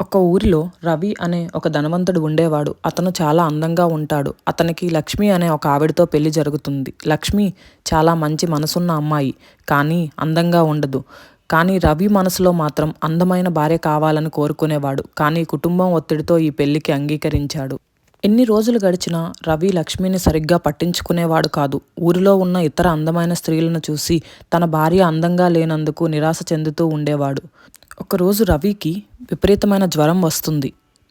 ఒక ఊరిలో రవి అనే ఒక ధనవంతుడు ఉండేవాడు. అతను చాలా అందంగా ఉంటాడు. అతనికి లక్ష్మి అనే ఒక ఆవిడతో పెళ్లి జరుగుతుంది. లక్ష్మి చాలా మంచి మనసున్న అమ్మాయి, కానీ అందంగా ఉండదు. కానీ రవి మనసులో మాత్రం అందమైన భార్య కావాలని కోరుకునేవాడు. కానీ కుటుంబం ఒత్తిడితో ఈ పెళ్లికి అంగీకరించాడు. ఎన్ని రోజులు గడిచినా రవి లక్ష్మిని సరిగ్గా పట్టించుకునేవాడు కాదు. ఊరిలో ఉన్న ఇతర అందమైన స్త్రీలను చూసి తన భార్య అందంగా లేనందుకు నిరాశ చెందుతూ ఉండేవాడు. ఒకరోజు రవికి విపరీతమైన జ్వరం వస్తుంది.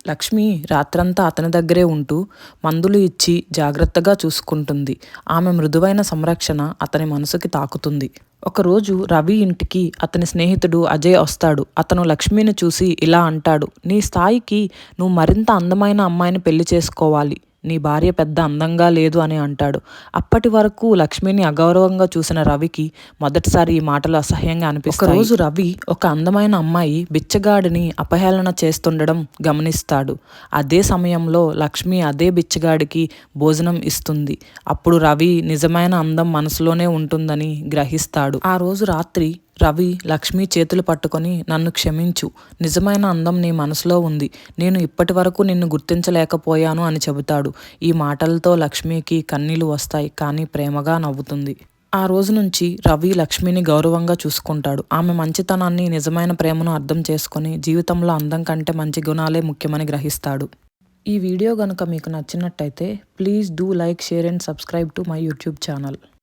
లక్ష్మి రాత్రంతా అతని దగ్గరే ఉంటూ మందులు ఇచ్చి జాగ్రత్తగా చూసుకుంటుంది. ఆమె మృదువైన సంరక్షణ అతని మనసుకి తాకుతుంది. ఒకరోజు రవి ఇంటికి అతని స్నేహితుడు అజయ్ వస్తాడు. అతను లక్ష్మిని చూసి ఇలా అంటాడు, నీ స్థాయికి నువ్వు మరింత అందమైన అమ్మాయిని పెళ్లి చేసుకోవాలి. నీ భార్య పెద్ద అందంగా లేదు అని అంటాడు. అప్పటి వరకు లక్ష్మిని అగౌరవంగా చూసిన రవికి మొదటిసారి ఈ మాటలు అసహ్యంగా అనిపిస్తాయి. ఒకరోజు రవి ఒక అందమైన అమ్మాయి బిచ్చగాడిని అపహేళన చేస్తుండడం గమనిస్తాడు. అదే సమయంలో లక్ష్మి అదే బిచ్చగాడికి భోజనం ఇస్తుంది. అప్పుడు రవి నిజమైన అందం మనసులోనే ఉంటుందని గ్రహిస్తాడు. ఆ రోజు రాత్రి రవి లక్ష్మి చేతులు పట్టుకొని, నన్ను క్షమించు, నిజమైన అందం నీ మనసులో ఉంది, నేను ఇప్పటి వరకు నిన్ను గుర్తించలేకపోయాను అని చెబుతాడు. ఈ మాటలతో లక్ష్మికి కన్నీళ్లు వస్తాయి, కానీ ప్రేమగా నవ్వుతుంది. ఆ రోజు నుంచి రవి లక్ష్మిని గౌరవంగా చూసుకుంటాడు. ఆమె మంచితనాన్ని, నిజమైన ప్రేమను అర్థం చేసుకొని జీవితంలో అందం కంటే మంచి గుణాలే ముఖ్యమని గ్రహిస్తాడు. ఈ వీడియో గనుక మీకు నచ్చినట్టయితే please do like, share and subscribe to my YouTube channel.